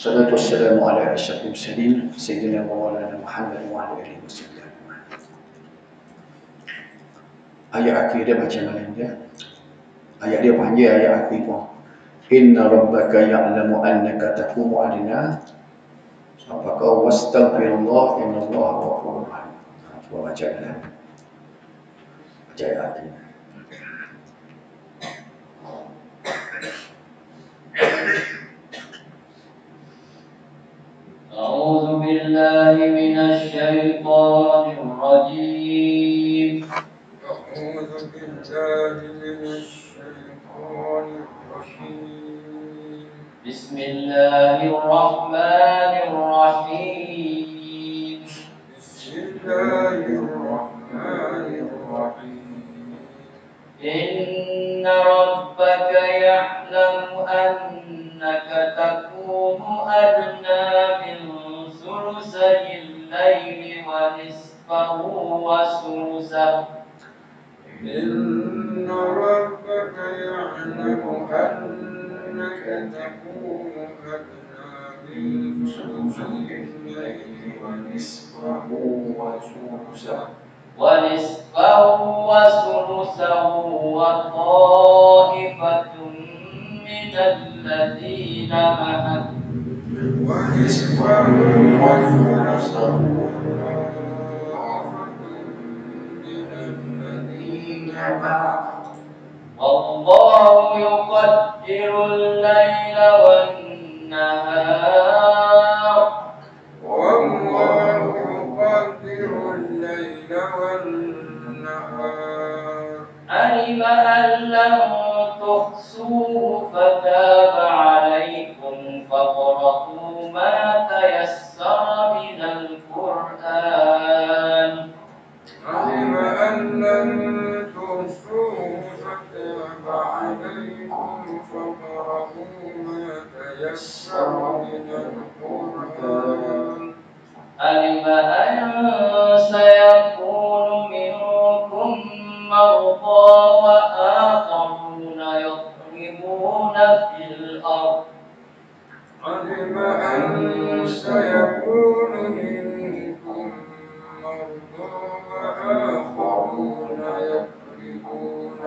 Salatu wassalamu ala asyrafil mursalin sayyidina wa maulana Muhammad wa ala alihi wasallam. Ayat akhir dia baca malam dia. Ayat dia panjang, ayat akhir pun. Inna rabbaka ya'lamu annaka taqumu adna apaka wastaghfirullah innallaha ghafurur rahim. Cuba baca dah. Baca ayat akhir. أعوذ بالله من الشيطان الرجيم. أعوذ بالله من الشيطان الرجيم. بسم الله الرحمن الرحيم. بسم الله الرحمن الرحيم. إن ربك يعلم أنك تقوم أدنى من ثلثي الليل ونصفه وثلثه. إن ربك يعلم أنك تقوم أدنى من ثلثي الليل ونصفه وثلثه وطائفة من الذين معك ونصفه وثلثه من الذين معك والله يقدر الليل والنهار والله يقدر الليل والنهار علم أن لن تحصوه فتاب عليكم فاقرؤوا ما تيسر من القرآن علم أن لن تحصوه فتاب عليكم فاقرؤوا ما تيسر من القرآن علم أن سيكون منكم مرضى وآخرون يضربون في الأرض علم أن سيكون منكم مرضى وآخرون يضربون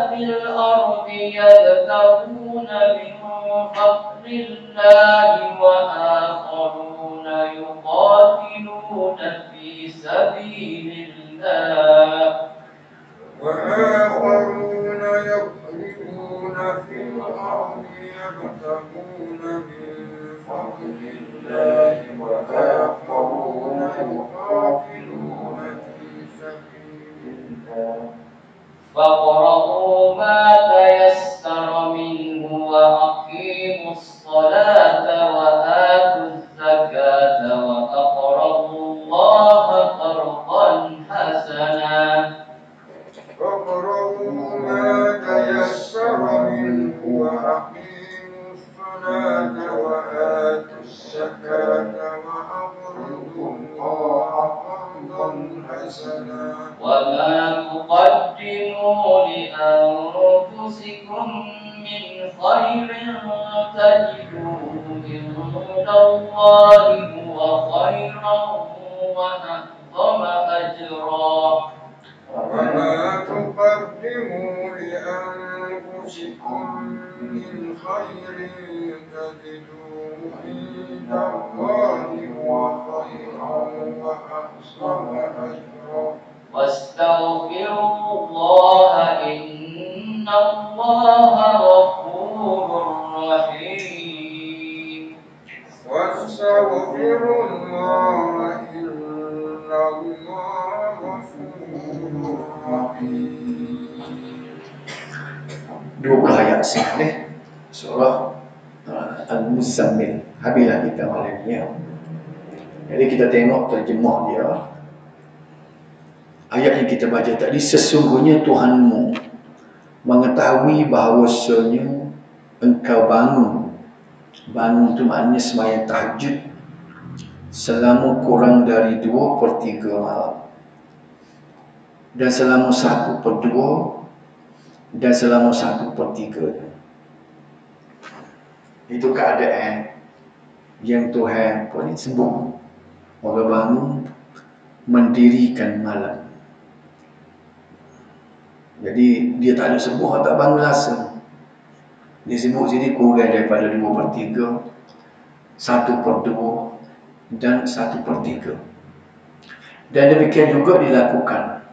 في الأرض يبتغون من فضل الله وآخرون يقاتلون في سبيل الله وآخرون يضربون في الأرض يبتغون من فضل الله وآخرون يقاتلون في سبيل الله فاقرؤوا ما تيسر منه وأقيموا الصلاة وآتوا الزكاة وأقرضوا الله قرضا حسنا فاقرؤوا ما تيسر منه وأقيموا الصلاة وآتوا الزكاة وأقرضوا الله قرضا حسنا وما تقدموا لأنفسكم من خير تجدوه عند الله هو خيرا وأعظم أجرا وما تقدموا لأنفسكم من خير تجدوه عند الله هو خيرا وأعظم أجرا واستغفروا الله إن الله غفور رحيم واستغفروا الله إن الله غفور رحيم 20 ayat sahih surah Al-Muzammil. Habislah kita malam ni. Jadi kita tengok terjemah dia. Ayat yang kita baca tadi, sesungguhnya Tuhanmu mengetahui bahawasanya engkau bangun. Bangun itu maknanya sembahyang tahajud selama kurang dari 2/3 malam. Dan selama 1/2 dan selama 1/3. Itu keadaan yang Tuhan paling sebut. Orang bangun mendirikan malam. Jadi dia tak ada sebut tak bangun langsung. Dia sebut sini kurang daripada 2/3, 1/2 dan 1/3. Dan demikian juga dilakukan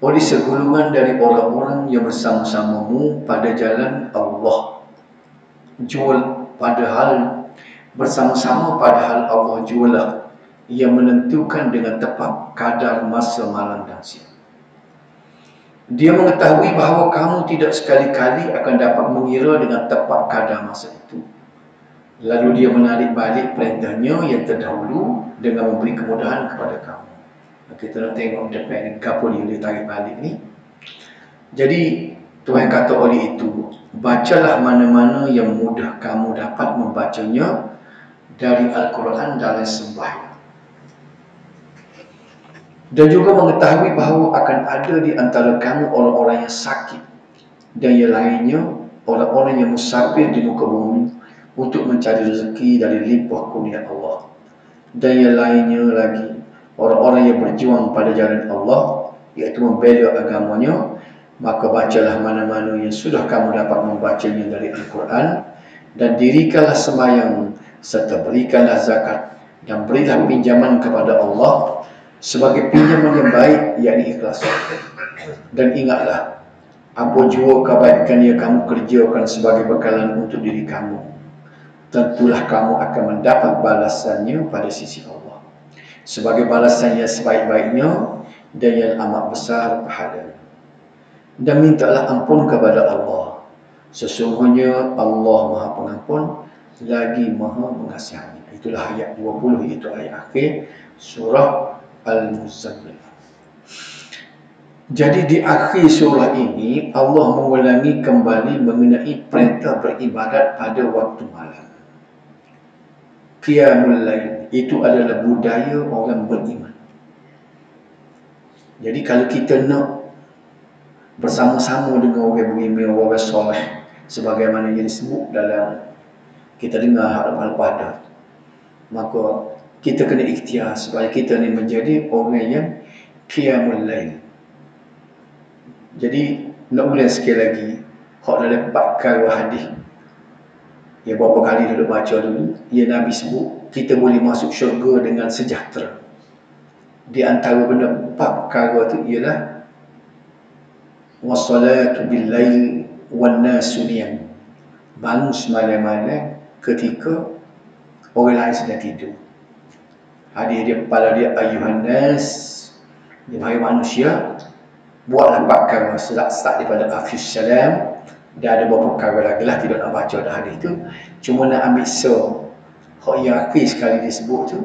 oleh segolongan dari orang-orang yang bersama-samamu pada jalan Allah. Jual padahal bersama-sama padahal Allah jualah yang menentukan dengan tepat kadar masa malam dan siang. Dia mengetahui bahawa kamu tidak sekali-kali akan dapat mengira dengan tepat kadar masa itu. Lalu dia menarik balik perintahnya yang terdahulu dengan memberi kemudahan kepada kamu. Kita nak tengok depan ni, apa dia tarik balik ni. Jadi Tuhan kata oleh itu, bacalah mana-mana yang mudah kamu dapat membacanya dari Al-Quran dalam sembahyang. Dan juga mengetahui bahawa akan ada di antara kamu orang-orang yang sakit, dan yang lainnya orang-orang yang musafir di muka bumi untuk mencari rezeki dari limpah kurnia Allah. Dan yang lainnya lagi orang-orang yang berjuang pada jalan Allah, iaitu membela agamanya. Maka bacalah mana-mana yang sudah kamu dapat membacanya dari Al-Quran, dan dirikanlah sembahyang serta berikanlah zakat, dan berilah pinjaman kepada Allah sebagai pinjaman yang baik, yakni ikhlas. Dan ingatlah, apa jua kebaikan yang kamu kerjakan sebagai bekalan untuk diri kamu, tentulah kamu akan mendapat balasannya pada sisi Allah, sebagai balasan yang sebaik-baiknya dan yang amat besar pahalanya. Dan mintalah ampun kepada Allah, sesungguhnya Allah Maha Pengampun lagi Maha Mengasihani. Itulah ayat 20, itu ayat akhir surah Al-Muzammil. Jadi di akhir surah ini Allah mengulangi kembali mengenai perintah beribadat pada waktu malam. Qiyamul Lail itu adalah budaya orang beriman. Jadi kalau kita nak bersama-sama dengan orang beriman, orang soleh, sebagaimana yang disebut dalam kita dengar hal pada, maka kita kena ikhtiar supaya kita ni menjadi orang yang Qiyamul Lail. Jadi nak ulang sekali lagi, hak dalam 4 kali hadis yang berapa kali duduk baca dulu, yang Nabi sebut kita boleh masuk syurga dengan sejahtera. Di antara benda 4 perkara tu ialah wassalatu bil-lail wan-nasu niyam. Bangun semalam-malam ketika orang lain sedang tidur. Hadis dia kepala dia ayuhan nas, wahai manusia, buatlah 4 perkara. Start daripada Afis Salam. Dah ada beberapa perkara lagi lah, tidak nak baca dah hadis tu. Cuma nak ambil hak yang akhir sekali disebut tu.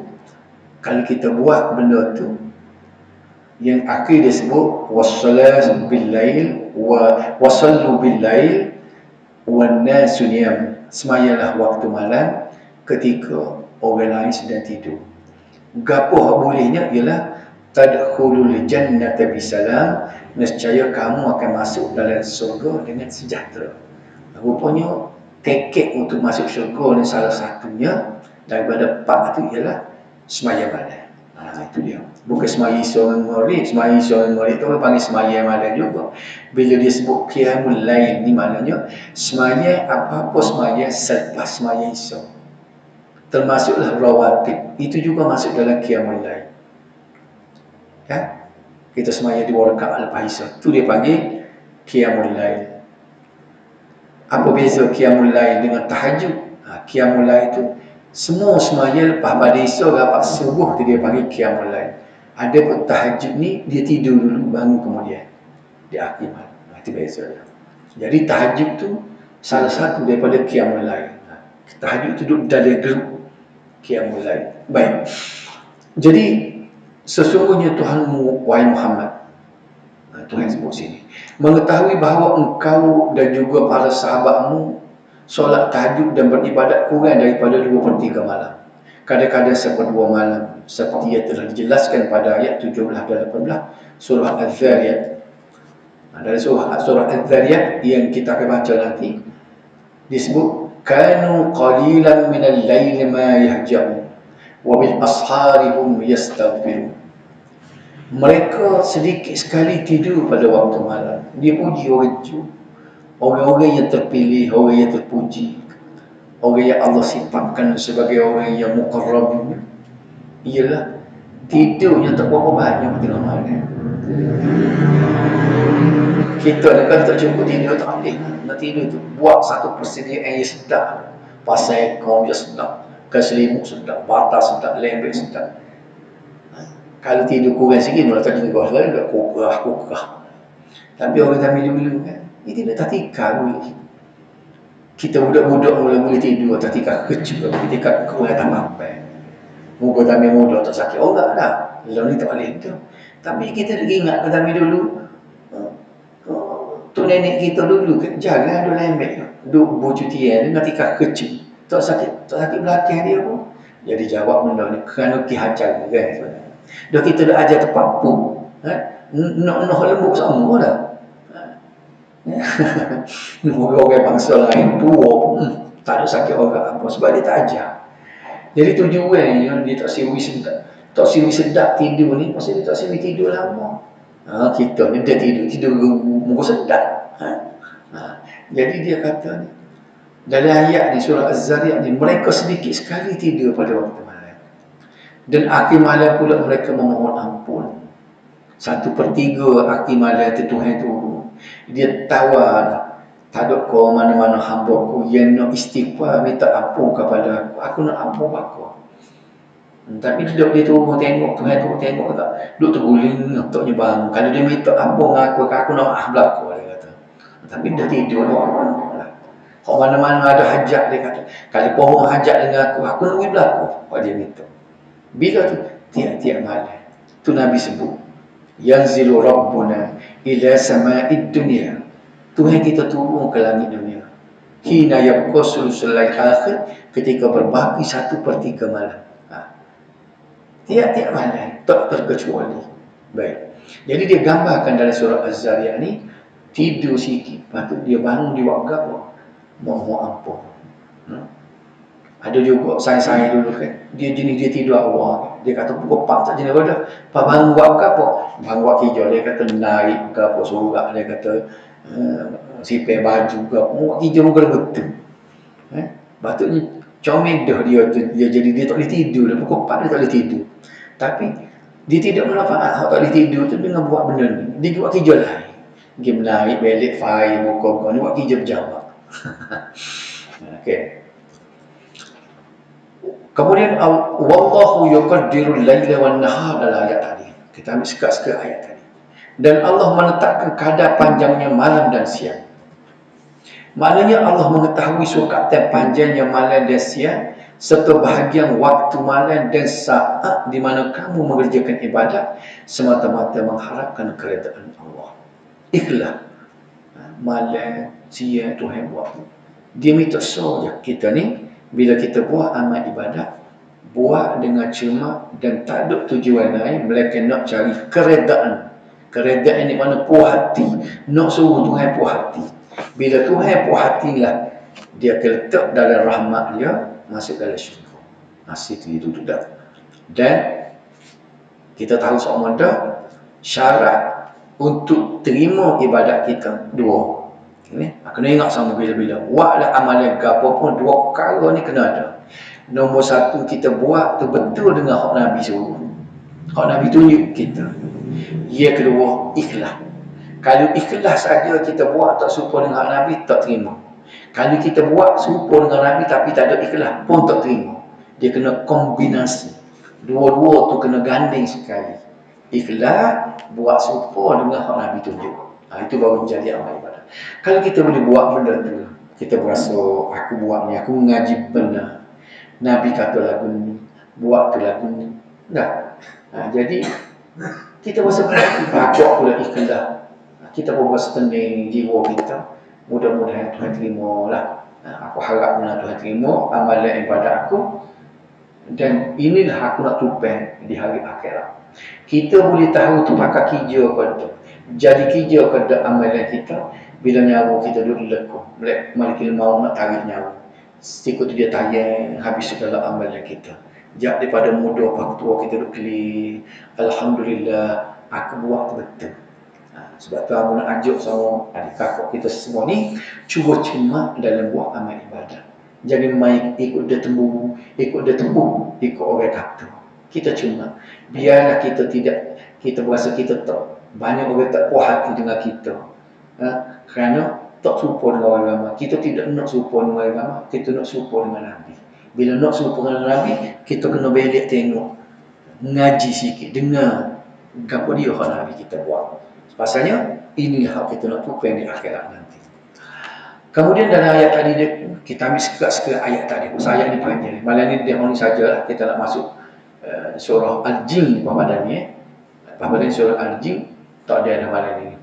Kalau kita buat benda tu, yang akhir disebut wassalatu bil-lail wasallu bil-lail wan-nasu niyam. Semayalah waktu malam ketika orang lain sedang tidur. Gapo hak bolehnya ialah tadkhulul jannata bisalam, nescaya kamu akan masuk dalam syurga dengan sejahtera. Rupanya tiket untuk masuk syurga ni salah satunya daripada 4 itu ialah sembahyang malam. Itu dia. Bukan sembahyang isya dengan maghrib. Sembahyang isya dengan maghrib tu orang panggil sembahyang malam juga. Bila dia sebut qiyamul lail ni maknanya sembahyang apa-apa sembahyang selepas sembahyang isya. Termasuklah rawatib. Itu juga masuk dalam qiyamul lail. Ya? Kita sembahyang 2 rakaat lepas isya. Tu dia panggil qiyamul lail. Apa beza qiyamul lail dengan tahajud? Qiyamul lail tu semua sembahyang lepas pada isya dapat subuh tu dia panggil qiyamul lail. Ada pun tahajud ni dia tidur dulu bangun kemudian di akhir malam. Itu beza dia. Jadi tahajud tu salah satu daripada qiyamul lail. Tahajud tu duduk dalam grup qiyamul lail. Baik. Jadi sesungguhnya Tuhanmu wahai Muhammad, Tuhan sebut sini, mengetahui bahawa engkau dan juga para sahabatmu solat tahajud dan beribadat kurang daripada 2/3 malam. Kadang-kadang seper-2 malam, seperti yang telah dijelaskan pada ayat 17 dan 18 surah Al-Zariyat. Dari surah Az-Zariyat yang kita akan baca nanti disebut kanu qalilan minal laili ma yahja'un wa bil ashari hum yastaghfirun. Mereka sedikit sekali tidur pada waktu malam. Dia puji orang itu. Orang-orang yang terpilih, orang yang terpuji, orang yang Allah sifatkan sebagai orang yang muqarrab, ialah tidurnya tak berapa banyak tengah malam. Kita ni kan tak cukup tidur, tak boleh. Nak tidur tu buat satu persediaan yang sedap. Pasal kaum dia sedap, keselimut sedap, batas sedap, lembek sedap. Kalau tidur kurang sikit, mula tak jengkau sekali, tak kukrah. Tapi orang kami dulu kan, dia tidur tak tikar boleh. Kita budak-budak mula-mula tidur tak tikar kecil, ketika kurang tak mampai. Muka kami muda tak sakit orang dah. Lalu ni tak boleh tu. Tapi kita ingat kami dulu, tu nenek kita dulu jangan ada lembek. Duk bercutian dengan tikar kecil. Tak sakit belakang dia pun. Jadi jawab benda ni kerana kihajar kan sebenarnya. Dah kita dah ajar tepat pun. Nak lembut sama dah. Orang bangsa lain tua pun tak ada sakit orang apa sebab dia tak ajar. Jadi tujuan dia tak siwi sedap tidur ni pasal dia tak siwi tidur lama. Kita ni dia tidur muka sedap. Jadi dia kata ni dalam ayat ni surah Az-Zariyat ni mereka sedikit sekali tidur pada waktu malam. Dan akhir malam pula mereka memohon ampun. 1/3 akhir malam tu Tuhan tu dia tawar, tak ada kau mana-mana hamba ku yang nak istighfar minta ampun kepada aku nak ampun aku. Tapi dia tengok Tuhan tu tengok tak, duk terguling tak nyebang. Kalau dia minta ampun aku nak maaf belaka dia kata. Tapi dia tidur orang lah. Kau mana-mana ada hajat dia kata. Kalau pohon hajat dengan aku nak pergi belaka. Apa dia minta. Bila tu tiap-tiap malam. Tu Nabi sebut yanzilu rabbuna ila sama'id dunya. Tuhan kita turun ke langit dunia. Hina yabqa sulusul lail akhir, ketika berbaki 1/3 malam. Tiap-tiap malam tak terkecuali. Baik. Jadi dia gambarkan dalam surah Az-Zariyat ni tidur sikit, patut dia bangun di waktu apa? Mohon ampun. Ada juga saya dulu kan, dia tidur awal. Dia kata pukul 4 tak jenis pada. Pak bangun buat apa? Bangun buat hijau. Dia kata naik ke apa surat. Dia kata sipir baju ke apa. Buat hijau muka betul. Patutnya comel dah dia jadi dia tak boleh tidur. Dia pukul 4 dia tak boleh tidur. Tapi dia tidak manfaat. Dia tak boleh tidur tu dengan buat benda ni. Dia buat hijau lain. Dia menaik belik file muka ni buat hijau berjawab. Okey. Kemudian wallahu yuqaddirul laila wan nahar dalam ayat tadi. Kita ambil sekat-sekat ayat tadi. Dan Allah menetapkan kadar panjangnya malam dan siang. Maknanya Allah mengetahui sukatan panjangnya malam dan siang serta bahagian waktu malam dan saat di mana kamu mengerjakan ibadat semata-mata mengharapkan keredaan Allah. Ikhlas. Malam, siang Tuhan buat. Dia minta saja kita ni bila kita buat amal ibadat, buat dengan cermat dan tak ada tujuan lain melainkan nak cari keredaan. Keredaan ni mana puas hati, nak suruh Tuhan puas hati. Bila Tuhan puas hatilah, dia akan letak dalam rahmat dia, masuk dalam syurga. Masih itu dah. Dan kita tahu sama dah syarat untuk terima ibadat kita dua. Kena ingat sama bila-bila. Buatlah amalan gapo pun dua perkara ni kena ada. Nombor 1 kita buat tu betul dengan hak Nabi suruh. Hak Nabi tunjuk kita. Yang kedua ikhlas. Kalau ikhlas saja kita buat tak serupa dengan hak Nabi tak terima. Kalau kita buat serupa dengan Nabi tapi tak ada ikhlas pun tak terima. Dia kena kombinasi. Dua-dua tu kena ganding sekali. Ikhlas buat serupa dengan hak Nabi tunjuk. Itu baru menjadi amal ibadah. Kalau kita boleh buat benda tu, kita berasa aku buat ni, aku mengaji benar. Nabi kata lagu ni, buat tu lagu ni. Dah. Jadi kita berasa bahagia pula ikhlas. Kita pun berasa tenang jiwa kita. Mudah-mudahan Tuhan terima lah. Aku harap benar Tuhan terima amalan ibadat aku. Dan inilah aku nak tupai di hari akhirat. Kita boleh tahu tu pakai hijau pada tu. Jadi kira kepada amalan kita, bila nyawa kita duduk lekuk, Malikul Maut nak tarik nyawa. Siku tu dia tayang habis segala amalan kita. Jak daripada muda pak tua kita duduk keli, alhamdulillah aku buat betul. Sebab tu aku nak ajuk sama adik kakak kita semua ni, cuba cermat dalam buat amal ibadat. Jangan main ikut dia tembu, ikut orang kata. Kita cermat. Biarlah kita berasa kita tak banyak orang tak puas hati dengan kita. Kerana tak serupa dengan orang ramai. Kita tidak nak serupa dengan orang ramai, kita nak serupa dengan Nabi. Bila nak serupa dengan Nabi, kita kena belik tengok, ngaji sikit, dengar apa dia hak Nabi kita buat. Pasalnya inilah hak kita nak tupai di akhirat nanti. Kemudian dalam ayat tadi kita ambil sekerat ayat tadi. Pasal ayat ni panjang. Malam ni dia ni sajalah kita nak masuk surah Al-Jin pada ni. Pada surah Al-Jin tak ada malam ini.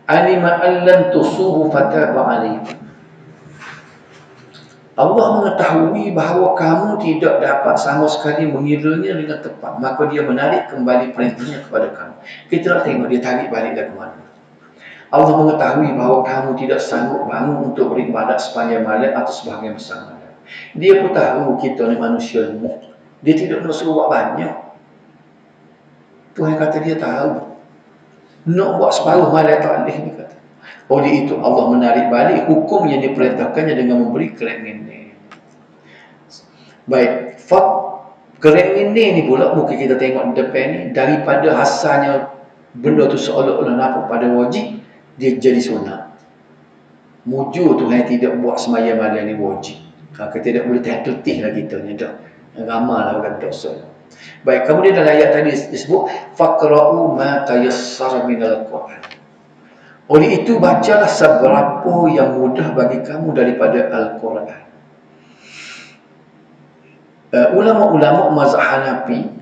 Alima allam tusuhu fataba alaikum. Allah mengetahui bahawa kamu tidak dapat sama sekali mengiranya dengan tepat, maka dia menarik kembali perintahnya kepada kamu. Kita nak tengok dia tarik balik dari mana. Allah mengetahui bahawa kamu tidak sanggup bangun untuk beribadat sepanjang malam atau sebahagian besar malam. Dia pun tahu kita ni manusia lemah. Dia tidak nak suruh buat banyak. Tuhan kata dia tahu. Nak buat separuh malam tak boleh, dia kata. Oleh itu Allah menarik balik hukum yang diperintahkannya dengan memberi keinginan. Baik, keinginan ni pula mungkin kita tengok di depan ni, daripada asalnya benda tu seolah-olah nampak pada wajib, dia jadi sunat. Mujur Tuhan tidak buat sembahyang malam ni wajib. Kalau tidak boleh terletih lah kita ni dah. Ramal lah orang dosa. Baik, kemudian dalam ayat tadi disebut faqra'u ma tayassara minal Qur'an. Oleh itu bacalah seberapa yang mudah bagi kamu daripada Al-Quran. Ulama-ulama mazhab Hanafi,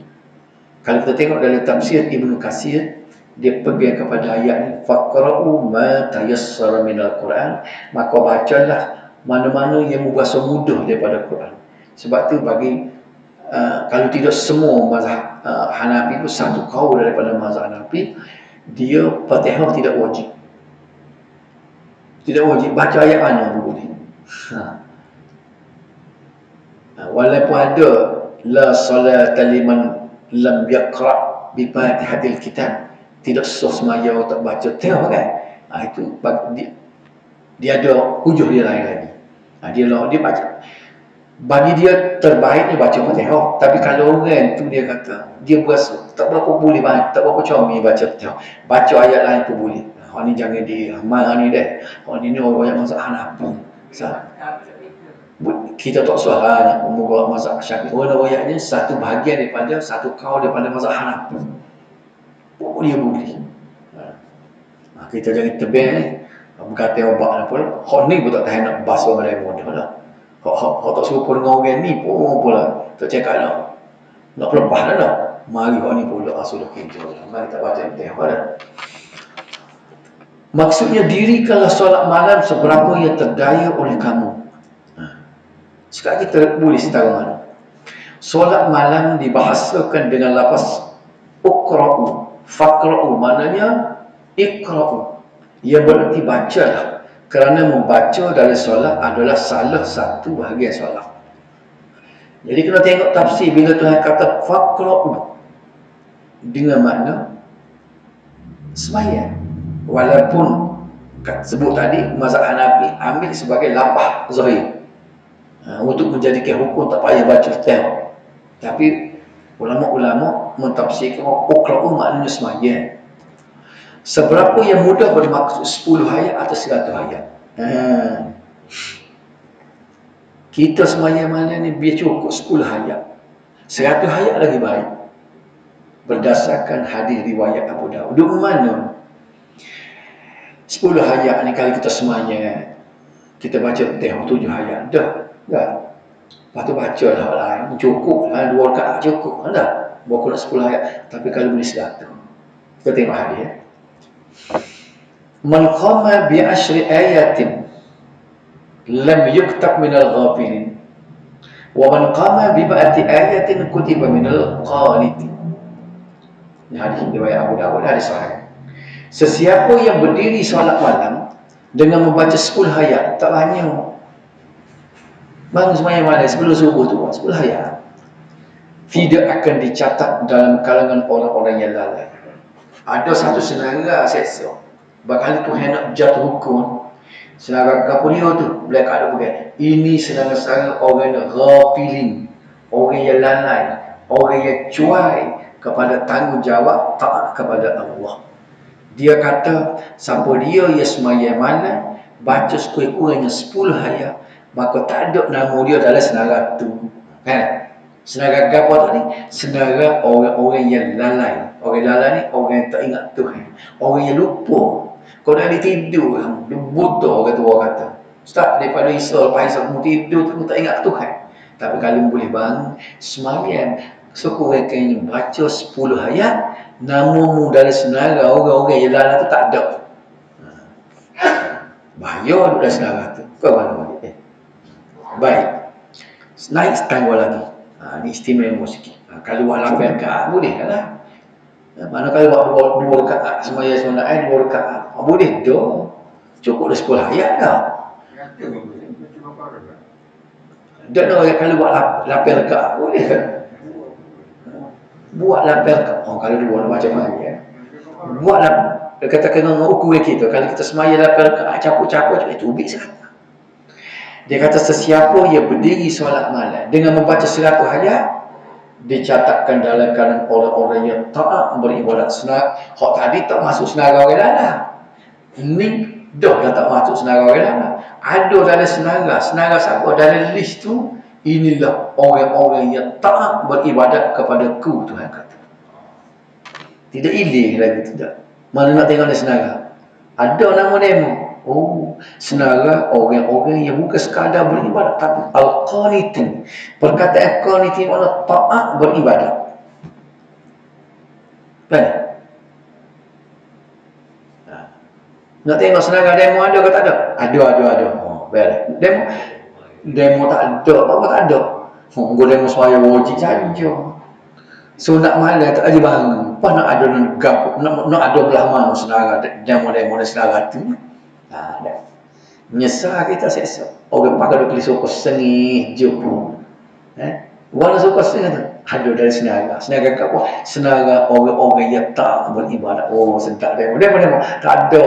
kalau kita tengok dalam tafsir Ibnu Katsir, dia pegang kepada ayat ni faqra'u ma tayassara minal Quran, maka bacalah mana-mana yang berasa mudah daripada Quran. Sebab tu bagi kalau tidak semua mazhab Hanafi itu satu kaul daripada mazhab Hanafi, dia Fatihah tidak wajib. Tidak wajib baca ayat mana pun boleh. Walaupun ada la salata liman lam yaqra bi Fatihatil Kitab, tidak sah sembahyang tak baca Fatihah kan. Itu dia ada hujah dia lain lagi. Dia baca. Bagi dia terbaik dia baca Fatihah. Tapi kalau orang tu dia kata dia berasa tak berapa boleh baca, tak berapa comel baca Fatihah, baca ayat lain pun boleh. Hak ni jangan diamal ni dah. Hak ni orang yang mazhab Hanafi. Kita tak salah umur mazhab Syafi'i. Orang ayatnya satu bahagian daripada satu kaul daripada mazhab Hanafi. Boleh boleh. Kita jangan tebing ni. Berkata obat apa. Hak ni pun tak tahan nak basuh pada mudah lah. Hak tak serupa dengan orang ni pun lah. Tak cakap lah. Nak pelepah dah. Mari hak ni pula sudah kerja lah. Mari tak baca Fatihah dah. Maksudnya dirikanlah solat malam seberapa yang terdaya oleh kamu. Sekarang kita boleh setara mana. Solat malam dibahasakan dengan lafaz uqra'u. Faqra'u maknanya iqra'u. Ia berarti bacalah. Kerana membaca dari solat adalah salah satu bahagian solat. Jadi kena tengok tafsir bila Tuhan kata faqra'u dengan makna sembahyang. Walaupun sebut tadi mazhab Hanafi ambil sebagai lafaz zahir untuk menjadikan hukum tak payah baca Fatihah. Tapi ulama-ulama mentafsirkan uqra'u maknanya sembahyang. Seberapa yang mudah bermaksud 10 ayat atau 100 ayat. Kita sembahyang malam ni biar cukup 10 ayat. 100 ayat lagi baik. Berdasarkan hadis riwayat Abu Daud. Di mana 10 ayat ni kalau kita sembahyang, kita baca Fatihah 7 ayat dah. Lepas tu baca lah lain, cukup lah 2 rakaat cukup dah. Bukan 10 ayat, tapi kalau boleh 100. Kita tengok hadis Man qama bi 10 ayatin lam yuktab minal ghafilin wa man qama bi ba'ati ayatin kutiba minal qanitin. Ini hadis riwayat Abu Dawud, hadis sahih. Sesiapa yang berdiri solat malam dengan membaca 10 ayat, tak banyak. Bangun semayang malam sebelum subuh tu 10 ayat, tidak akan dicatat dalam kalangan orang-orang yang lalai. Ada satu senara seksa, bakal tu hendak jatuh hukum. Senara kapulio tu, mereka ada berkata, ini senara-senara orang yang ghafilin, orang yang lalai, orang yang cuai kepada tanggungjawab taat kepada Allah. Dia kata, siapa dia yang semayang malam, baca sekurang-kurangnya 10 ayat, maka tak ada nama dia dalam senara tu. Kan? Senara apa tadi? Senara orang-orang yang lalai. Orang lalai ni orang yang tak ingat Tuhan. Orang yang lupa. Kalau dia tidur, dia buta orang tua kata. Ustaz, daripada Isra lepas Isra kamu tidur tu tak ingat Tuhan. Tapi kalau boleh bangun semayang, sekurang-kurangnya baca 10 ayat, namamu dari senara orang-orang yang lalai tu tak ada. Bahaya dalam senara tu. Kau mana balik? Baik. Naik setangga lagi. Ini istimewa sikit. Kalau buat 8 rakaat boleh lah. Mana kalau buat 2 rakaat semaya sunat 2 rakaat. Boleh tu. Cukup dah 10 ayat dah. Dan orang kalau buat 8 rakaat boleh kan? Buat 8 rakaat. Oh, kalau 2 macam mana ya? Buatlah, katakan dengan ukur kita. Kalau kita semaya 8 rakaat capuk-capuk itu ubik sangat. Dia kata sesiapa yang berdiri solat malam dengan membaca 100 ayat, dicatatkan dalam kalangan orang-orang yang taat beribadat. Senar, hak tadi tak masuk senara orang lain. Ini dah tak masuk senara orang lain. Ada dalam senara siapa dalam list tu, inilah orang-orang yang taat beribadat kepada ku, Tuhan kata. Tidak ilir lagi, tidak. Mana nak tengok dalam senara? Ada nama demo. Oh, senara orang-orang yang bukan sekadar beribadat, tapi al-qanitin. Perkataan qanitin mana taat beribadat. Kan? Nak tengok senara demo ada ke tak ada? Ada. Oh, baik. Demo tak ada, apa tak ada. Oh, demo semaya wajib saja. Sunat malam tak ada bangun. Apa nak ada nak ada belah mana senara demo senara tu. Ada. Menyesal kita seksa. Orang pakai duk tulis suka sengih jumpa. Warna suka sengih tu. Ada dari senara. Senara apa? Senara orang-orang yang tak beribadat. Oh, sedap demo. Tak ada.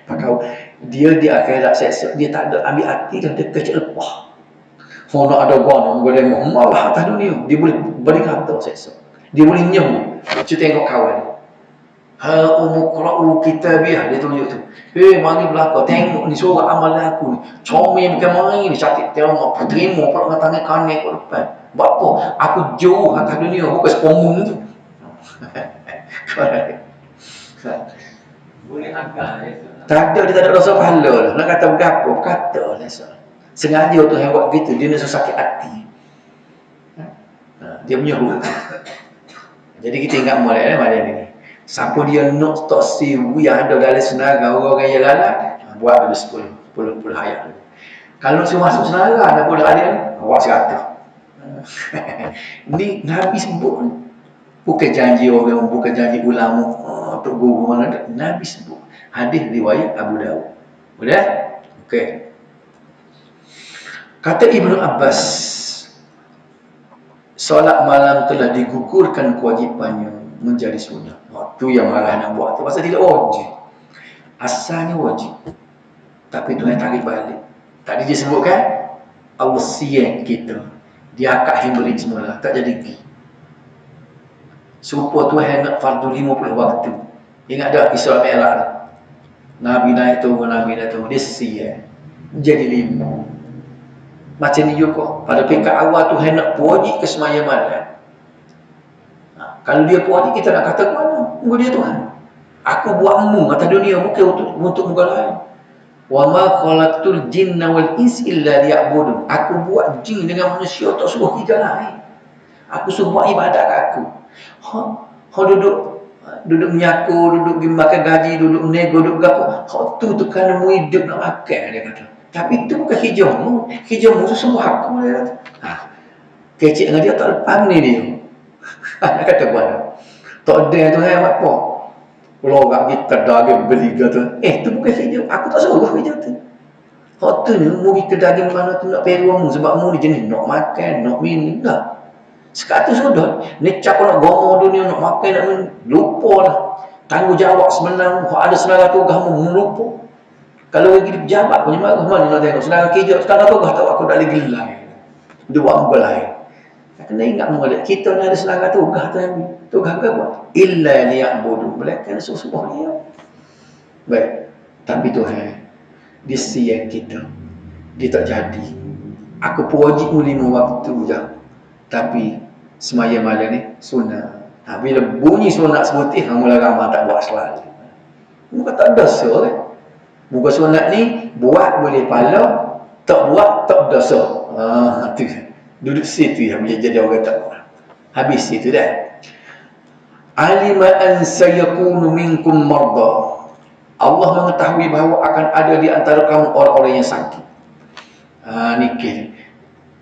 Pakau dia di akhirat seksa. Dia tak ada ambil hati dan dia kecil lepah. Oh, nak ada guna. Dia malah atas dunia. Dia boleh berkata seksa. Dia boleh nyem. Cuba tengok kawan. Umuqra'u kitabiah, dia tunjuk tu. Mari belakang tengok ni surah amal aku ni. Comel bukan main ni, cantik tengok terima pula dengan tangan kanan kat depan. Buat apa? Aku jauh atas dunia bukan sepomong tu. Boleh agak ya. Tak ada, dia tak ada rasa pahala dah. Nak kata berapa? Kata lah. Sengaja Tuhan buat begitu, dia nak sakit hati. Dia menyuruh. Jadi kita ingat mulai malam ni. Siapa dia nak tak siwu yang ada dalam senara orang-orang yang lalai, buat dulu 10 ayat dulu. Kalau semua masuk senara, ada pula ada buat 100. Ni Nabi sebut ni. Bukan janji orang, bukan janji ulama, untuk guru mana. Nabi sebut. Hadis riwayat Abu Dawud. Boleh? Okey. Kata Ibnu Abbas, solat malam telah digugurkan kewajipannya menjadi sunnah. Waktu yang malah nak buat tu pasal tidak wajib. Asalnya wajib. Tapi Tuhan tarik balik. Tadi dia sebutkan Allah siang kita. Dia akad himbalik semula, tak jadi pergi. Serupa Tuhan nak fardu 50 waktu. Ingat tak Isra Mi'raj? Nabi naik turun, dia siang. Jadi 5. Macam ni juga. Pada peringkat awal Tuhan nak wajib ke semaya malam. Kalau dia puas kita nak kata mana? Tunggu dia Tuhan. Aku buat mu atas dunia bukan untuk muka lain. Wa ma khalaqtul jinna wal insa illa liya'budun. Aku buat jin dengan manusia tak suruh kita lain. Aku suruh buat ibadat kat aku. Duduk menyaku, duduk makan gaji, duduk menego, duduk gapo. Tu kerana mu hidup nak makan dia kata. Tapi itu bukan hijaumu. Hijaumu tu semua aku dia kata. Kecik dengan dia tak lepas ni dia. Nak kata mana? Tak ada tu apa? Kalau orang pergi kedai dia beli tu, tu bukan kerja, aku tak suruh kerja tu. Hak tu ni, mu pergi kedai mana tu nak perong sebab mu ni jenis nak makan, nak minum dah. Sekarang tu sudah, ni cakap nak gomo dunia, nak makan, nak minum, lupa lah. Tanggungjawab semenang, ada saudara tugas mu lupa. Kalau pergi di pejabat punya marah, mana nak tengok saudara kerja, saudara tugas tahu aku tak boleh gelai. Dia buat muka lain. Kena ingat mulut kita ni ada saudara tugas tu yang tugas ke apa? Illa liya'budu. Mereka ni suruh dia. Baik. Tapi Tuhan, dia siap kita. Dia tak jadi. Aku pun wajib 5 waktu je. Tapi semayang malam ni sunat. Bila bunyi sunat sebutih, mula ramah tak buat selalu. Muka tak dosa kan? Muka sunat ni buat boleh pahala, tak buat tak dosa. Tu. Duduk situ yang boleh jadi orang tak buat. Habis situ dah. Alima an sayakunu minkum marda. Allah mengetahui bahawa akan ada di antara kamu orang-orang yang sakit. Nikah.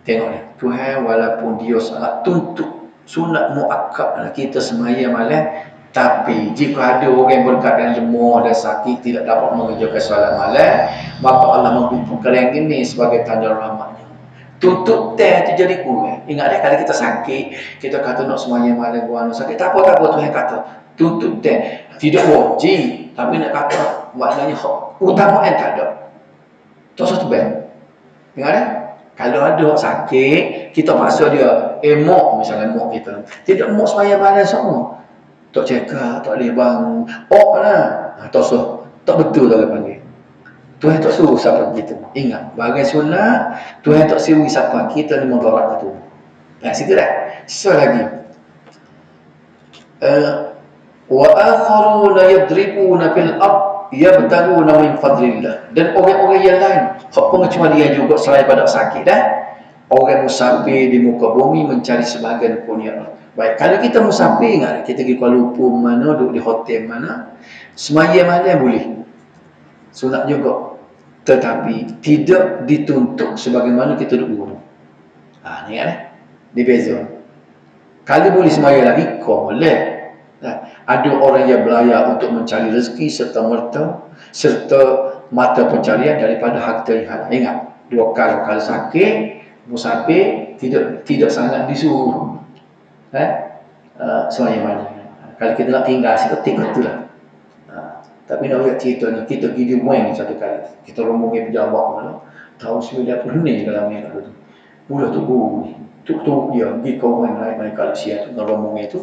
Tengok ni. Tuhan walaupun dia sangat tuntut sunat muakkad kita semayang malam, tapi jika ada orang yang berkeadaan lemah dan sakit tidak dapat mengerjakan solat malam, maka Allah mengumpulkan yang ini sebagai tanda rahmatnya. Tuntut teh tu jadi kurang. Ingat dah kalau kita sakit, kita kata nak semayang malam buat sakit, tak apa Tuhan kata tuntut teh tidak wajib, tapi nak kata maknanya utama tak ada. Tak satu band. Ingat dah? Kalau ada orang sakit, kita paksa dia, mok misalnya mok kita. Tidak mok semayang malam semua. Tak cakap, tak boleh bang. Lah. Tak sah. Tak betul tak boleh panggil. Tuhan tak suruh siapa kita. Ingat, bagai sunat, Tuhan tak suruh siapa kita ni mudarat itu. Situ dah. So lagi. Wa akharuna yadribuna fil ard yabtaguna min fadlillah. Dan orang-orang yang lain, hak pengecualian juga selain pada sakit dah. Orang musafir di muka bumi mencari sebahagian kurnia Allah. Baik, kalau kita musafir, ingat kita pergi Kuala Lumpur mana, duduk di hotel mana, semayang malam boleh. Sunat juga. Tetapi tidak dituntut sebagaimana kita duduk gunung. Ni kan? Dia beza. Kalau boleh semayang lagi, kau boleh. Ada orang yang belayar untuk mencari rezeki serta mata pencarian daripada harta yang halal. Ingat, 2 kali kalau sakit, musafir tidak sangat disuruh semayang malam. Kalau kita nak tinggal seperti itulah. Tapi nak lihat cerita ni, kita pergi di Weng satu kali. Kita rombongan pejabat mana, tahun 90 ni dalam ni tu. Mula tu guru ni. Tuk dia pergi ke Weng lain kat Malaysia tu dengan rombongan tu.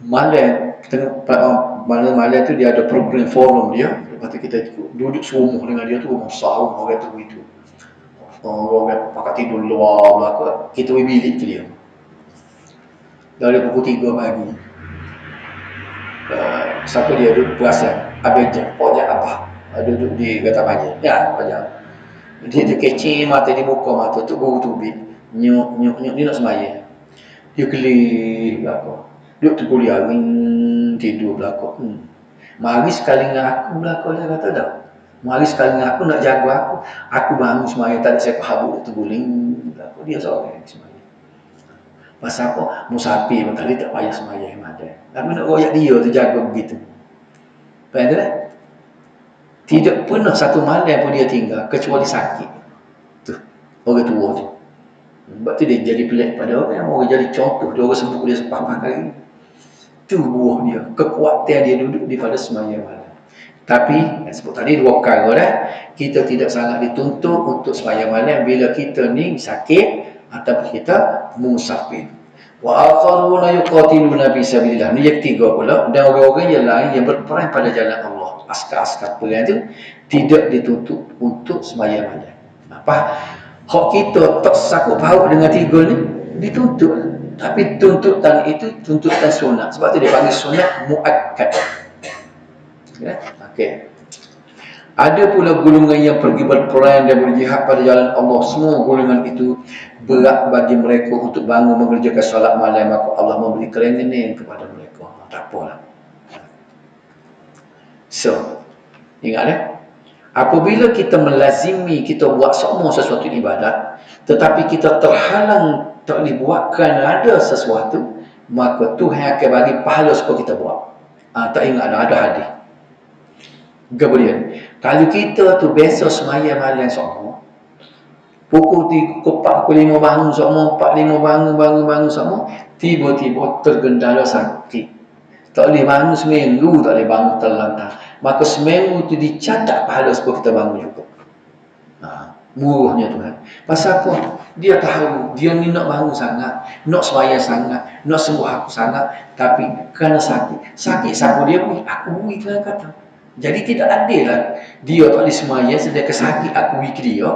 Malam tu dia ada program forum dia. Lepas tu kita duduk serumuh dengan dia tu, sahur orang tu itu. Orang pakai tidur luar belakang. Kita pergi bilik tu dia. Dari pukul 3 pagi. Siapa dia duduk perasan abejak, pojak apa duduk di Gata Panjang pojak dia kecil mata di muka mata tu guru tubik nyuk dia nak semayang dia kelih belakang duduk tu kuliah tidur belakang mari sekali dengan aku belakang dia kata dah mari sekali dengan aku nak jaga aku bangun semayang tak ada siapa habuk tu guling belakang dia seorang semayang. Pasal apa? Musafir kali tak payah semayang malam. Tapi nak royak dia tu jaga begitu. Faham tak? Tidak pernah satu malam pun dia tinggal kecuali sakit. Tu, orang tua tu. Sebab tu dia jadi pelik pada orang jadi contoh. Dia orang sebut dia sepah kali. Tu buah dia, kekuatan dia duduk daripada semayang malam. Tapi, sebut tadi 2 kali dah, kita tidak sangat dituntut untuk semayang malam bila kita ni sakit ataupun kita musafir. Wa akharuna yuqatiluna fi sabilillah. Ni yang 3 pula. Dan orang-orang yang lain yang berperang pada jalan Allah. Askar-askar perang tu tidak dituntut untuk semayang malam. Apa? Hak kita tak sakut paut dengan 3 ni dituntut. Tapi tuntutan itu tuntutan sunat. Sebab tu dia panggil sunat muakkad. Okey. Ada pula golongan yang pergi berperang dan berjihad pada jalan Allah. Semua golongan itu berat bagi mereka untuk bangun mengerjakan solat malam. Maka Allah memberi kerenganan kepada mereka. Tak apalah. So, ingatlah. Apabila kita melazimi, kita buat semua sesuatu ibadat, tetapi kita terhalang tak boleh buat kerana ada sesuatu, maka Tuhan akan bagi pahala supaya kita buat. Tak ingat ada hadis. Kemudian, kalau kita tu biasa semaya malam semua, pukul 3, pukul 4, pukul 5 bangun semua, 4, 5 bangun semua, tiba-tiba tergendala sakit. Tak boleh bangun seminggu, tak boleh bangun terlantar. Maka seminggu tu dicatat pahala supaya kita bangun juga. Murahnya Tuhan. Pasal apa? Dia tahu, dia ni nak bangun sangat, nak sembahyang sangat, nak sembuh aku sangat, tapi kerana sakit. Sakit siapa dia beri? Aku beri, Tuhan kata. Jadi tidak adil lah. Dia tak boleh sembahyang, sedangkan sakit aku beri ke dia.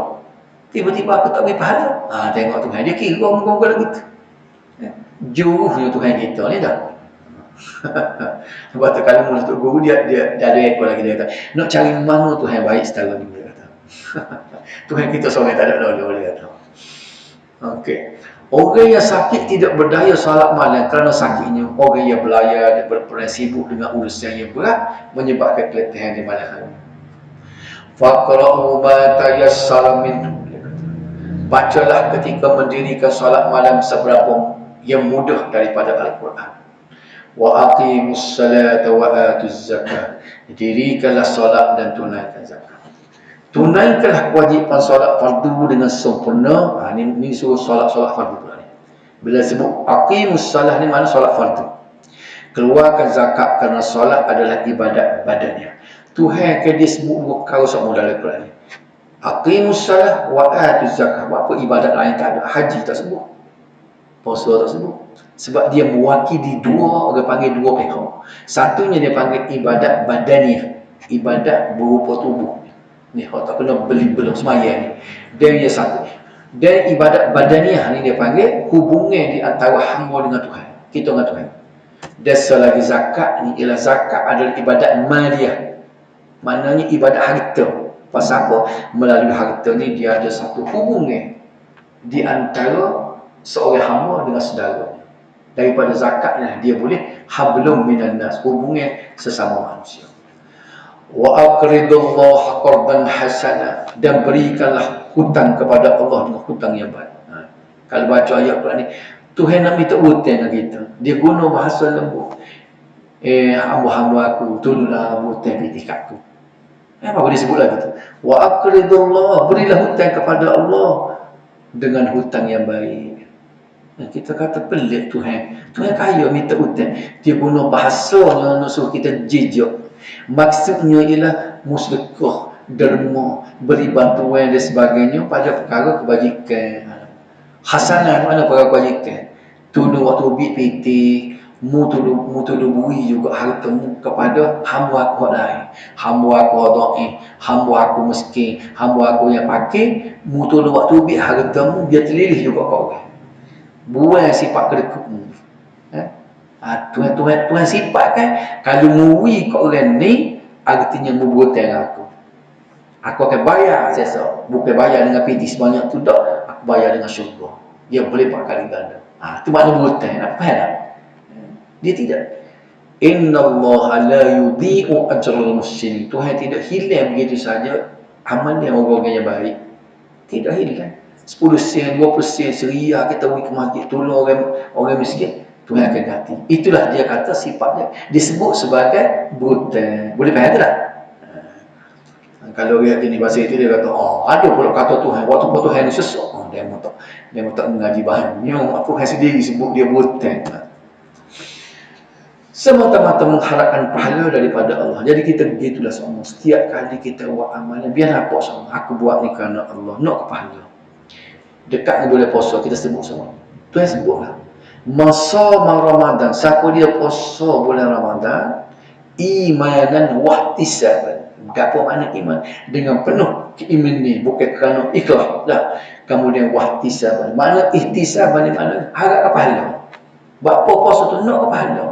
Tiba-tiba aku tak beri pahala. Tengok Tuhan, dia kira muka-muka lagu tu. Juruhnya Tuhan kita ni dah. Sebab tu kalau mula tu guru dia ada ekor lagi, dia kata nak cari mana Tuhan baik setara ni, dia kata. Tuhan kita seorang tak ada lalu, dia kata. Okey. Orang yang sakit tidak berdaya solat malam kerana sakitnya. Orang yang belayar dan berperan sibuk dengan urusan yang berat menyebabkan keletihan di malam hari. Faqra'u ma tayassara minhu. Bacalah ketika mendirikan solat malam seberapa yang mudah daripada Al-Quran. Wa aqimus salata wa atuz zakat. Dirikanlah solat dan tunaikan zakat. Tunaikanlah kewajipan solat fardu dengan sempurna. Ini suruh solat fardu pula ni. Bila sebut aqimus salah ni mana solat fardu. Keluarkan zakat kerana solat adalah ibadat badannya. Tuhan ke dia sebut dua perkara semua dalam Quran ni. Aqimus salah wa atuz zakat. Apa ibadat lain tak ada. Haji tak sebut, puasa tak sebut. Sebab dia mewakili dua, orang panggil dua pihak. Satunya dia panggil ibadat badaniah, ibadat berupa tubuh. Ni orang tak kena beli belum semaya ni. Dan yang satu. Dan ibadat badaniah ni dia panggil hubungan di antara hamba dengan Tuhan. Kita dengan Tuhan. Dan selagi zakat ni ialah zakat adalah ibadat maliyah. Maknanya ibadat harta. Pasal apa? Melalui harta ni dia ada satu hubungan di antara seorang hamba dengan saudara. Daripada zakatnya dia boleh hablum minan nas, hubungan sesama manusia. Wa aqridullaha qardan hasana, dan berikanlah hutang kepada Allah dengan hutang yang baik. Kalau baca ayat Quran ni, Tuhan nak minta hutang dengan kita. Dia guna bahasa lembut. Hamba-hamba aku, tolonglah hutang aku. Apa dia sebut lagi tu? Wa aqridullah, berilah hutang kepada Allah dengan hutang yang baik. Kita kata pelik Tuhan. Tuhan kaya minta hutang. Dia guna bahasa yang nak suruh kita jejak. Maksudnya ialah muslimah, derma, beri bantuan dan sebagainya pada perkara kebajikan. Hasanah mana perkara kebajikan? Tolong waktu ubit piti, mu tolong beri juga hartamu kepada hamba aku lain. Hamba aku dhaif, hamba aku miskin, hamba aku yang pakai, mu tolong waktu ubit hartamu biar terlilih juga kau orang. Buang sifat kedekutmu. Tuhan sifat kan, kalau muri kat orang ni, artinya membuatkan aku. Aku akan bayar sesok. Bukan bayar dengan piti sebanyak tu tak. Aku bayar dengan syurga. Dia boleh 4 kali ganda. Itu makna berhutang. Apa tak? Dia tidak. Innallaha la yudhi'u ajral muhsinin. Tuhan tidak hilang begitu saja amal yang orang-orang yang baik. Tidak hilang. 10 sen, 20 sen, seriah kita beri ke masjid, tolong orang miskin, Tuhan akan ganti. Itulah dia kata sifatnya. Disebut sebagai berhutang. Boleh faham tak? Kalau dia jenis bahasa itu, dia kata, ada pula kata Tuhan. Waktu Tuhan ni sesak. Dia mahu tak mengaji bahan. Memang Tuhan sendiri sebut dia berhutang. Semata-mata mengharapkan pahala daripada Allah. Jadi kita begitulah semua. Setiap kali kita buat amalan, biar nampak semua. Aku buat ni kerana Allah. Nak pahala. Dekat ni boleh puasa, kita sebut semua. Tuhan sebutlah. Masa Ramadan, siapa dia puasa bulan Ramadan, imanan wahtisaban. Apa makna iman? Dengan penuh keimanan ni, bukan kerana ikhlas. Dah. Kemudian wahtisaban. Makna ihtisaban ni makna harap pahala. Buat apa puasa tu nak pahala.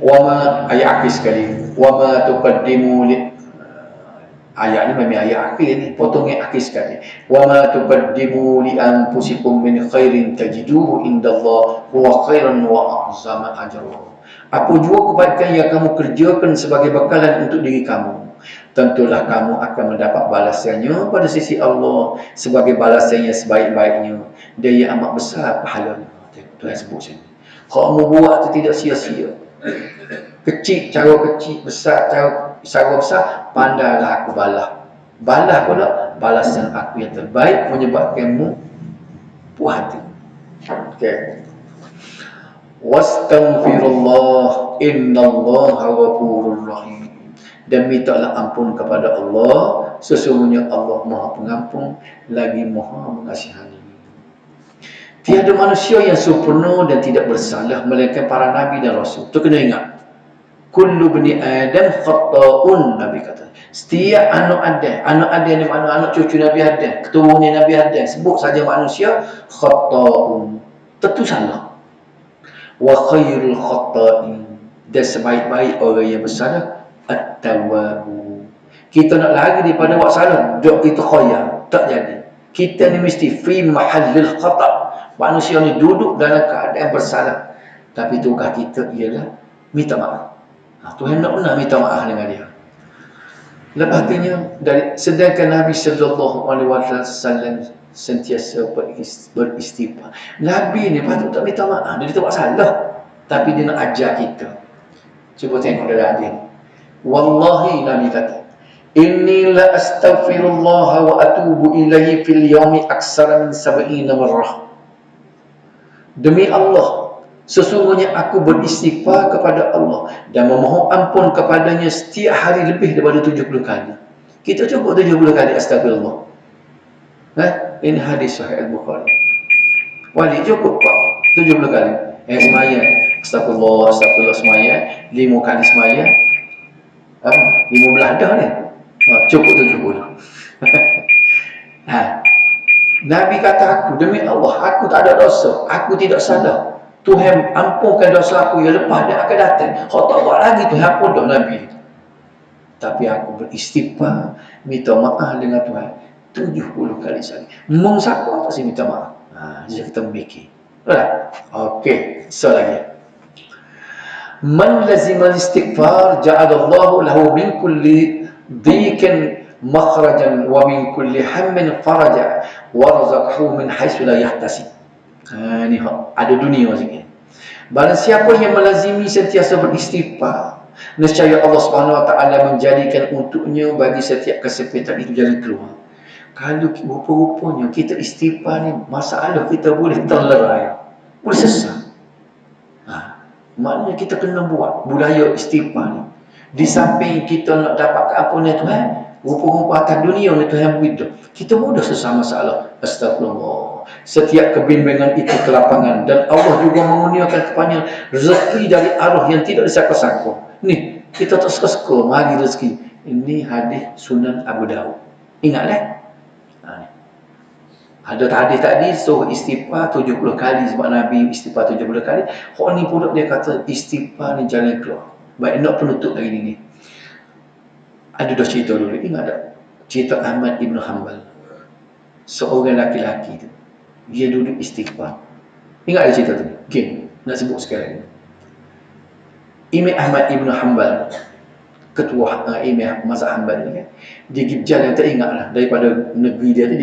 Wama ayat akhir sekali. Wama tuqaddimu li, ayat ni memang ayat akhir ni, potongnya akhir sekali. Wama tuqaddimu li anfusikum min khairin tajiduhu indallah huwa khairan wa a'zama ajra. Apa jua kebaikan yang kamu kerjakan sebagai bekalan untuk diri kamu, tentulah kamu akan mendapat balasannya pada sisi Allah sebagai balasannya sebaik-baiknya. Dia yang amat besar pahalanya. Tuhan sebut sini. Kalau kamu buat itu tidak sia-sia. Kecil cara kecil, besar cara besar, pandailah aku balas. Balas pula balasan aku yang terbaik menyebabkanmu puas hati. Okey. Wastaghfirullah innallaha ghafurur rahim. Dan mintalah ampun kepada Allah, sesungguhnya Allah Maha Pengampun lagi Maha Mengasihani. Tiada manusia yang sempurna dan tidak bersalah melainkan para nabi dan rasul. Tu kena ingat. Kullu bani Adam khata'un, Nabi kata. Setiap anak Adam ni mana anak cucu Nabi Adam, keturunan Nabi Adam, sebut saja manusia khata'un. Tentu salah. Wa khairul khata'in, dan sebaik-baik orang yang bersalah at-tawwabu. Kita nak lari daripada buat salah, dok itu khayal, tak jadi. Kita ni mesti fi mahallil khata'. Manusia ni duduk dalam keadaan bersalah, tapi tugas kita ialah minta maaf. Tuhan nak pernah minta maaf dengan dia. Lepas sedangkan Nabi sallallahu alaihi wasallam sentiasa beristighfar. Nabi ni patut tak minta maaf, dia tak buat salah, tapi dia nak ajar kita. Cuba tengok dalam hadis. Wallahi, Nabi kata, inni la astaghfirullah wa atubu ilaihi fil yawmi aksara min 70 marrah. Demi Allah, sesungguhnya aku beristighfar kepada Allah dan memohon ampun kepadanya setiap hari lebih daripada 70 kali. Kita cukup 70 kali astagfirullah. Ini hadis Sahih Al-Bukhari. Wali cukup Pak 70 kali. Semaya astagfirullah semaya 5 kali semaya. 15 dah ni. Cukup 70. Nabi kata aku, demi Allah, aku tak ada dosa, aku tidak salah. Tuhan ampunkan dosa aku yang lepas dan akan datang. Kau tak buat lagi, Tuhan ampun dah Nabi. Tapi aku beristighfar, minta maaf dengan Tuhan 70 kali sekali. Memang siapa tak sih minta maaf? Jadi kita memikir. Okey, so lagi. Man lazimal istighfar ja'alallahu lahu min kulli dhikin makhrajan wa min kulli hammin faraja wa razaqahu min haitsu la yahtasib. Ni ada dunia sikit. Barang siapa yang melazimi sentiasa beristighfar, nescaya Allah Subhanahu Wa Taala menjadikan untuknya bagi setiap kesempitan itu jalan keluar. Kalau rupa-rupanya kita istighfar ni, masalah kita boleh terlerai, boleh selesai. Maknanya kita kena buat budaya istighfar ni. Di samping kita nak dapat keampunan Tuhan, rupa-rupa atas dunia ni Tuhan beri, kita mudah selesai masalah. Astagfirullah. Setiap kebimbangan itu kelapangan, dan Allah juga mengurniakan kepadanya rezeki dari arah yang tidak disangka-sangka. Ni kita tak suka-suka mari rezeki. Ini hadis Sunan Abu Daud. Ingatlah. Ada hadis tadi suruh istighfar 70 kali sebab Nabi istighfar 70 kali. Kok ni pula dia kata istighfar ni jalan keluar. Baik, nak penutup hari ni. Ada dah cerita dulu, ingat tak? Cerita Ahmad Ibn Hanbal. Seorang laki-laki tu, dia duduk istighfar. Ingat ada cerita tu? Okay, nak sebut sekarang. Imam Ahmad Ibn Hanbal, ketua Imam mazhab Hanbal ni kan, dia pergi berjalan, tak ingat lah, daripada negeri dia tu,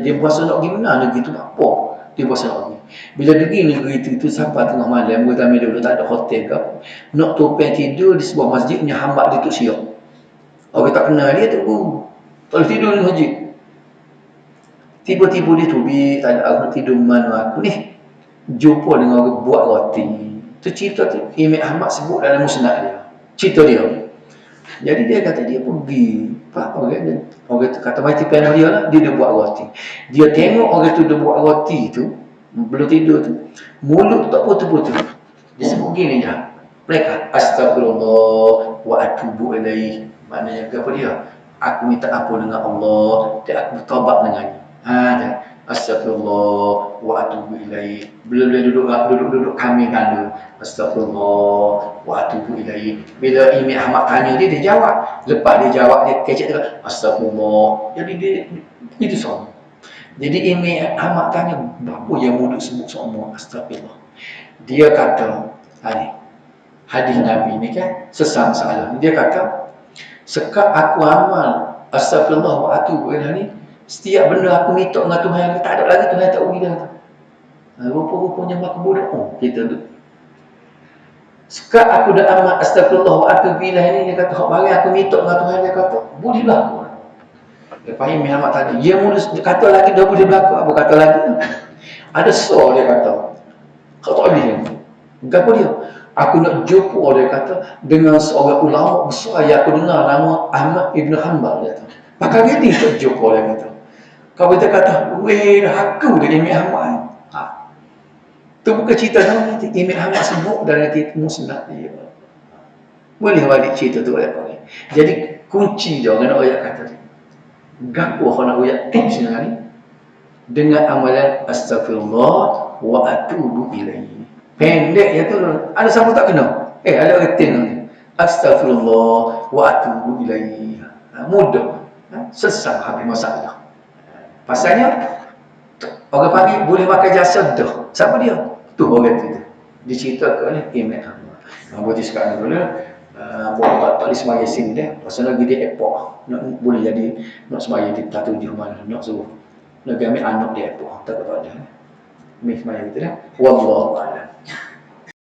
dia berasa nak pergi mana, negeri tu apa, dia berasa nak pergi. Bila pergi negeri tu sampai tengah malam, kami dulu tak ada hotel ke, nak topeng tidur di sebuah masjid punya hamba dia tu siap. Orang tak kenal dia tu, tak boleh tidur di masjid. Tiba-tiba dia tu, tak ada aku tidur mana aku ni, jumpa dengan orang buat roti. Tu cerita tu Imam Ahmad sebut dalam musnad dia, cerita dia. Jadi dia kata dia pergi, orang tu kata mati pen dia lah, dia buat roti. Dia tengok orang tu dia buat roti tu, belum tidur tu, mulut tak putus-putus. Dia sebut gini je, mereka astagfirullah wa atubu ilaih. Maknanya apa dia? Aku minta ampun dengan Allah dan aku bertaubat dengannya. Astagfirullah wa atubu ilaih. Bila duduk kami kandung, astagfirullah wa atubu ilaih. Bila Imam Ahmad tanya dia jawab. Lepas dia jawab, dia kecek dia, astagfirullah. Jadi dia itu semua. Jadi Imam Ahmad tanya, berapa yang mulut sebut semua astagfirullah? Dia kata, hadis Nabi ni kan sesama salah. Dia kata, Sekak aku amal astagfirullah wa atubu ilaih ni, setiap benda aku minta dengan Tuhan, tak ada lagi Tuhan tak beri dah. Rupa-rupanya makbul kita tu. Sekak aku dah amal astagfirullah wa atubu ilaih ni, dia kata hak barang aku minta dengan Tuhan, dia kata boleh berlaku. Dia faham Muhammad tadi. Dia mula kata lagi dah boleh berlaku. Apa kata lagi? Ada so dia kata. Kau tak boleh. Apa dia? Aku nak jumpa dia kata dengan seorang ulama besar yang aku dengar nama Ahmad Ibn Hanbal dia kata. Pakai gini tak jumpa dia kata. Kau kita kata, weh aku dengan Imam Ahmad. Tu bukan cerita nama nanti. Imam Ahmad sebut dalam kitab musnad dia. Boleh balik cerita tu ayat ni. Jadi kunci dia dengan ayat kata ni. Gapo nak ayat tips ni dengan amalan astagfirullah wa atubu ilaihi. Pendek ya tu. Ada siapa tak kena? Ada retin nanti. Astagfirullah wa atubu ilaihi. Mudah. Selesai habis masalah. Pasalnya orang panggil boleh makan jasa dah. Siapa dia? Tu orang tu. Diceritakan oleh Imam Ahmad. Berarti sekarang dulu buat tak boleh sembahyang sini dah. Pasal lagi di airport. Boleh jadi nak sembahyang di tak tujuh mana. Nak suruh. Nak ambil anak di airport. Tak ada. Sembahyang gitu dah. Wallahu a'lam.